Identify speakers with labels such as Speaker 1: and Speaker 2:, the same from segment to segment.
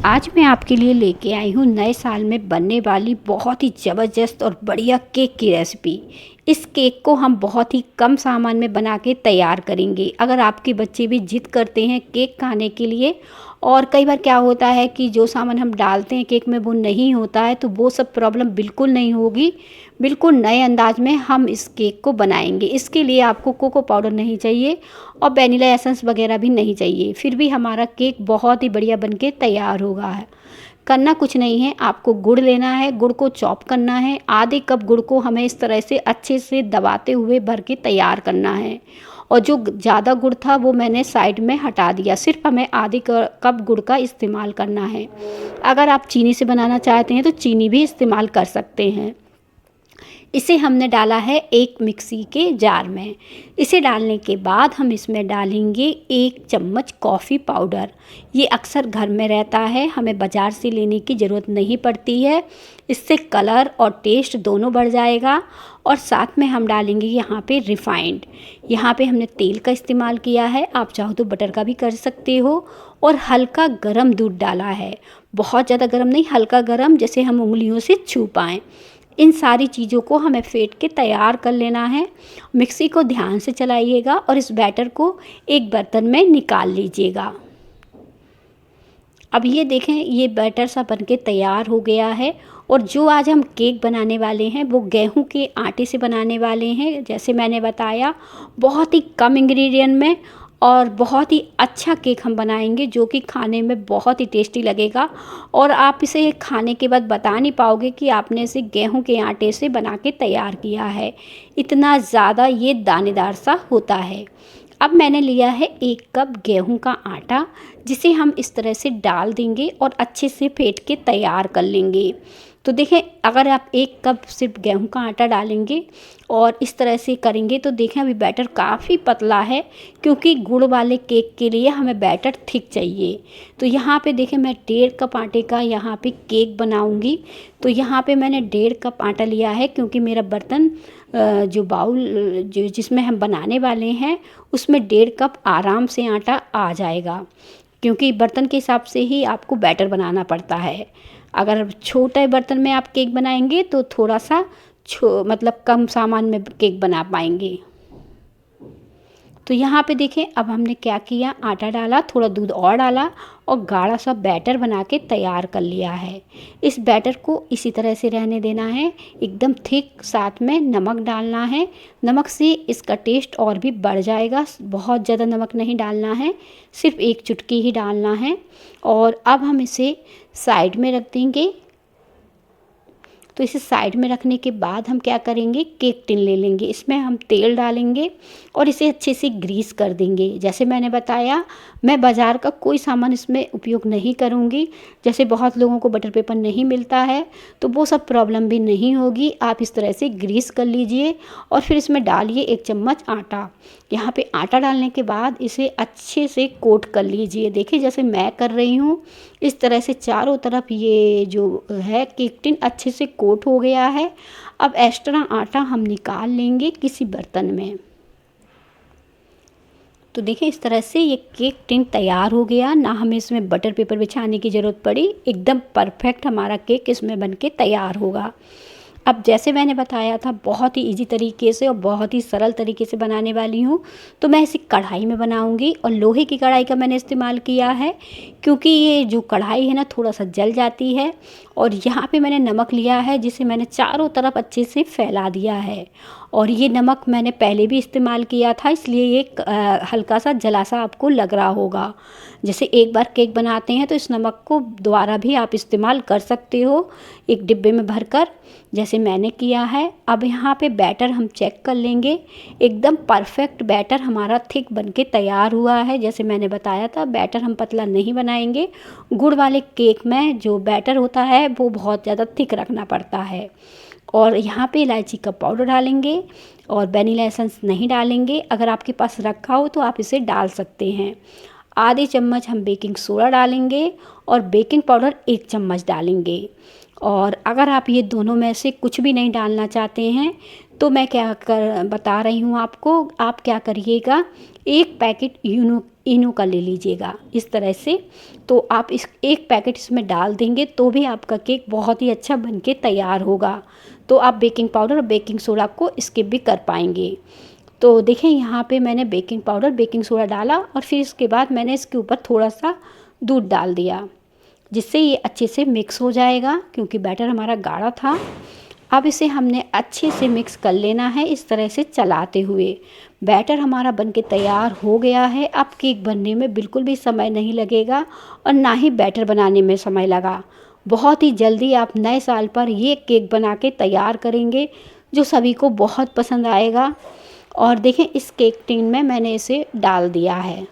Speaker 1: आज मैं आपके लिए लेके आई हूँ नए साल में बनने वाली बहुत ही ज़बरदस्त और बढ़िया केक की रेसिपी। इस केक को हम बहुत ही कम सामान में बना के तैयार करेंगे। अगर आपके बच्चे भी जिद करते हैं केक खाने के लिए, और कई बार क्या होता है कि जो सामान हम डालते हैं केक में वो नहीं होता है, तो वो सब प्रॉब्लम बिल्कुल नहीं होगी। बिल्कुल नए अंदाज में हम इस केक को बनाएंगे। इसके लिए आपको कोको पाउडर नहीं चाहिए और वैनिला एसेंस वगैरह भी नहीं चाहिए, फिर भी हमारा केक बहुत ही बढ़िया बनके तैयार होगा है। करना कुछ नहीं है, आपको गुड़ लेना है, गुड़ को चॉप करना है। आधे कप गुड़ को हमें इस तरह से अच्छे से दबाते हुए भर के तैयार करना है। और जो ज़्यादा गुड़ था वो मैंने साइड में हटा दिया, सिर्फ हमें आधे कप गुड़ का इस्तेमाल करना है। अगर आप चीनी से बनाना चाहते हैं तो चीनी भी इस्तेमाल कर सकते हैं। इसे हमने डाला है एक मिक्सी के जार में। इसे डालने के बाद हम इसमें डालेंगे 1 चम्मच कॉफ़ी पाउडर। ये अक्सर घर में रहता है, हमें बाज़ार से लेने की ज़रूरत नहीं पड़ती है। इससे कलर और टेस्ट दोनों बढ़ जाएगा। और साथ में हम डालेंगे यहाँ पे रिफ़ाइंड। यहाँ पे हमने तेल का इस्तेमाल किया है, आप चाहो तो बटर का भी कर सकते हो। और हल्का गरम दूध डाला है, बहुत ज़्यादा गरम नहीं, हल्का गरम, जैसे हम उंगलियों से छू पाएँ। इन सारी चीज़ों को हमें फेंट के तैयार कर लेना है। मिक्सी को ध्यान से चलाइएगा और इस बैटर को एक बर्तन में निकाल लीजिएगा। अब ये देखें, ये बैटर सा बनके तैयार हो गया है। और जो आज हम केक बनाने वाले हैं वो गेहूं के आटे से बनाने वाले हैं, जैसे मैंने बताया, बहुत ही कम इंग्रेडिएंट में और बहुत ही अच्छा केक हम बनाएंगे, जो कि खाने में बहुत ही टेस्टी लगेगा। और आप इसे खाने के बाद बता नहीं पाओगे कि आपने इसे गेहूं के आटे से बना के तैयार किया है, इतना ज़्यादा ये दानेदार सा होता है। अब मैंने लिया है 1 कप गेहूं का आटा, जिसे हम इस तरह से डाल देंगे और अच्छे से फेंट के तैयार कर लेंगे। तो देखें, अगर आप 1 कप सिर्फ गेहूं का आटा डालेंगे और इस तरह से करेंगे तो देखें अभी बैटर काफ़ी पतला है, क्योंकि गुड़ वाले केक के लिए हमें बैटर थिक चाहिए। तो यहाँ पे देखें, मैं 1.5 कप आटे का यहाँ पे केक बनाऊँगी। तो यहाँ पे मैंने 1.5 कप आटा लिया है, क्योंकि मेरा बर्तन जो बाउल जो जिसमें हम बनाने वाले हैं उसमें 1.5 कप आराम से आटा आ जाएगा, क्योंकि बर्तन के हिसाब से ही आपको बैटर बनाना पड़ता है। अगर छोटे बर्तन में आप केक बनाएंगे तो थोड़ा सा मतलब कम सामान में केक बना पाएंगे। तो यहाँ पे देखें, अब हमने क्या किया, आटा डाला, थोड़ा दूध और डाला और गाढ़ा सा बैटर बना के तैयार कर लिया है। इस बैटर को इसी तरह से रहने देना है, एकदम थिक। साथ में नमक डालना है, नमक से इसका टेस्ट और भी बढ़ जाएगा। बहुत ज़्यादा नमक नहीं डालना है, सिर्फ 1 चुटकी ही डालना है। और अब हम इसे साइड में रख देंगे। तो इसे साइड में रखने के बाद हम क्या करेंगे, केक टिन ले लेंगे, इसमें हम तेल डालेंगे और इसे अच्छे से ग्रीस कर देंगे। जैसे मैंने बताया, मैं बाज़ार का कोई सामान इसमें उपयोग नहीं करूँगी। जैसे बहुत लोगों को बटर पेपर नहीं मिलता है, तो वो सब प्रॉब्लम भी नहीं होगी। आप इस तरह से ग्रीस कर लीजिए और फिर इसमें डालिए 1 चम्मच आटा। यहाँ पे आटा डालने के बाद इसे अच्छे से कोट कर लीजिए। देखिए, जैसे मैं कर रही हूँ, इस तरह से चारों तरफ ये जो है केक टिन अच्छे से कोट हो गया है। अब एक्स्ट्रा आटा हम निकाल लेंगे किसी बर्तन में। तो देखें, इस तरह से ये केक टिन तैयार हो गया, ना हमें इसमें बटर पेपर बिछाने की ज़रूरत पड़ी। एकदम परफेक्ट हमारा केक इसमें बनके तैयार होगा। अब जैसे मैंने बताया था, बहुत ही इजी तरीके से और बहुत ही सरल तरीके से बनाने वाली हूँ। तो मैं इसे कढ़ाई में बनाऊँगी और लोहे की कढ़ाई का मैंने इस्तेमाल किया है, क्योंकि ये जो कढ़ाई है ना थोड़ा सा जल जाती है। और यहाँ पे मैंने नमक लिया है, जिसे मैंने चारों तरफ अच्छे से फैला दिया है। और ये नमक मैंने पहले भी इस्तेमाल किया था, इसलिए ये हल्का सा जला सा आपको लग रहा होगा। जैसे एक बार केक बनाते हैं तो इस नमक को दोबारा भी आप इस्तेमाल कर सकते हो, एक डिब्बे में भरकर, जैसे मैंने किया है। अब यहाँ पे बैटर हम चेक कर लेंगे, एकदम परफेक्ट बैटर हमारा थिक बनके तैयार हुआ है। जैसे मैंने बताया था, बैटर हम पतला नहीं बनाएंगे। गुड़ वाले केक में जो बैटर होता है वो बहुत ज़्यादा थिक रखना पड़ता है। और यहाँ पे इलायची का पाउडर डालेंगे और वैनिला एसेंस नहीं डालेंगे। अगर आपके पास रखा हो तो आप इसे डाल सकते हैं। आधे चम्मच हम बेकिंग सोडा डालेंगे और बेकिंग पाउडर 1 चम्मच डालेंगे। और अगर आप ये दोनों में से कुछ भी नहीं डालना चाहते हैं तो मैं क्या कर बता रही हूँ आपको, आप क्या करिएगा, 1 पैकेट इनो का ले लीजिएगा इस तरह से। तो आप इस 1 पैकेट इसमें डाल देंगे तो भी आपका केक बहुत ही अच्छा बन के तैयार होगा। तो आप बेकिंग पाउडर और बेकिंग सोडा को स्किप भी कर पाएंगे। तो देखें यहाँ पे मैंने बेकिंग पाउडर बेकिंग सोडा डाला और फिर इसके बाद मैंने इसके ऊपर थोड़ा सा दूध डाल दिया, जिससे ये अच्छे से मिक्स हो जाएगा, क्योंकि बैटर हमारा गाढ़ा था। अब इसे हमने अच्छे से मिक्स कर लेना है इस तरह से चलाते हुए। बैटर हमारा बनके तैयार हो गया है। अब केक बनने में बिल्कुल भी समय नहीं लगेगा और ना ही बैटर बनाने में समय लगा। बहुत ही जल्दी आप नए साल पर ये केक बना के तैयार करेंगे, जो सभी को बहुत पसंद आएगा। और देखें, इस केक टिन में मैंने इसे डाल दिया है।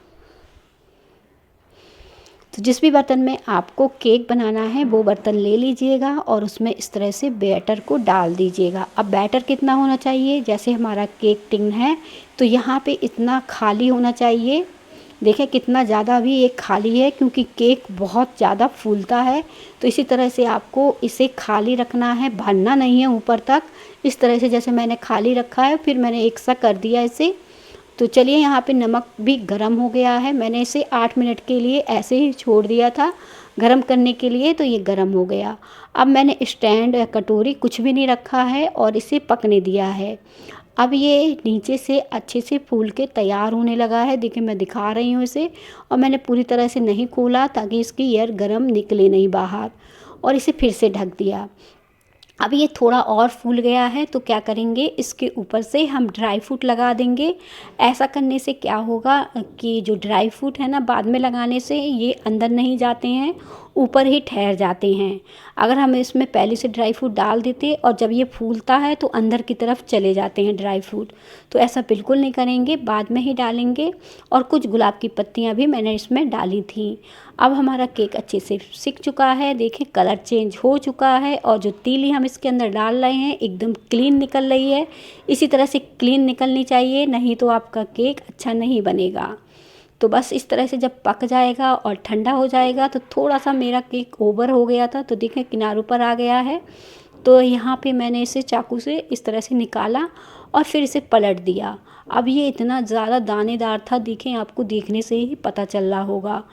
Speaker 1: तो जिस भी बर्तन में आपको केक बनाना है वो बर्तन ले लीजिएगा और उसमें इस तरह से बैटर को डाल दीजिएगा। अब बैटर कितना होना चाहिए, जैसे हमारा केक टिन है तो यहाँ पे इतना खाली होना चाहिए। देखें कितना ज़्यादा भी ये खाली है, क्योंकि केक बहुत ज़्यादा फूलता है। तो इसी तरह से आपको इसे खाली रखना है, भरना नहीं है ऊपर तक। इस तरह से जैसे मैंने खाली रखा है, फिर मैंने एक सा कर दिया इसे। तो चलिए, यहाँ पे नमक भी गरम हो गया है। मैंने इसे 8 मिनट के लिए ऐसे ही छोड़ दिया था गरम करने के लिए, तो ये गरम हो गया। अब मैंने स्टैंड या कटोरी कुछ भी नहीं रखा है और इसे पकने दिया है। अब ये नीचे से अच्छे से फूल के तैयार होने लगा है। देखिए, मैं दिखा रही हूँ इसे, और मैंने पूरी तरह से नहीं खोला ताकि इसकी एयर गरम निकले नहीं बाहर, और इसे फिर से ढक दिया। अब ये थोड़ा और फूल गया है तो क्या करेंगे, इसके ऊपर से हम ड्राई फ्रूट लगा देंगे। ऐसा करने से क्या होगा कि जो ड्राई फ्रूट है ना, बाद में लगाने से ये अंदर नहीं जाते हैं, ऊपर ही ठहर जाते हैं। अगर हम इसमें पहले से ड्राई फ्रूट डाल देते और जब ये फूलता है तो अंदर की तरफ चले जाते हैं ड्राई फ्रूट, तो ऐसा बिल्कुल नहीं करेंगे, बाद में ही डालेंगे। और कुछ गुलाब की पत्तियाँ भी मैंने इसमें डाली थी। अब हमारा केक अच्छे से सिक चुका है। देखें, कलर चेंज हो चुका है और जो तीली हम इसके अंदर डाल रहे हैं एकदम क्लीन निकल रही है। इसी तरह से क्लीन निकलनी चाहिए, नहीं तो आपका केक अच्छा नहीं बनेगा। तो बस इस तरह से जब पक जाएगा और ठंडा हो जाएगा, तो थोड़ा सा मेरा केक ओवर हो गया था, तो देखें किनारों पर आ गया है। तो यहाँ पे मैंने इसे चाकू से इस तरह से निकाला और फिर इसे पलट दिया। अब ये इतना ज़्यादा दानेदार था, देखें आपको देखने से ही पता चल रहा होगा,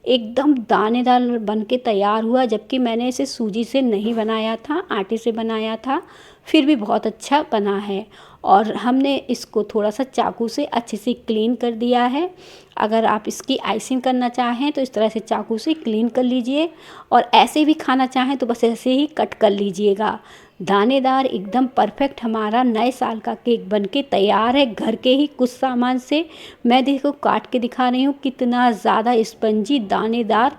Speaker 1: एकदम दानेदार बन के तैयार हुआ। जबकि मैंने इसे सूजी से नहीं बनाया था, आटे से बनाया था, फिर भी बहुत अच्छा बना है। और हमने इसको थोड़ा सा चाकू से अच्छे से क्लीन कर दिया है। अगर आप इसकी आइसिंग करना चाहें तो इस तरह से चाकू से क्लीन कर लीजिए, और ऐसे भी खाना चाहें तो बस ऐसे ही कट कर लीजिएगा। दानेदार एकदम परफेक्ट हमारा नए साल का केक बनके तैयार है, घर के ही कुछ सामान से। मैं देखो काट के दिखा रही हूँ, कितना ज़्यादा स्पंजी, दानेदार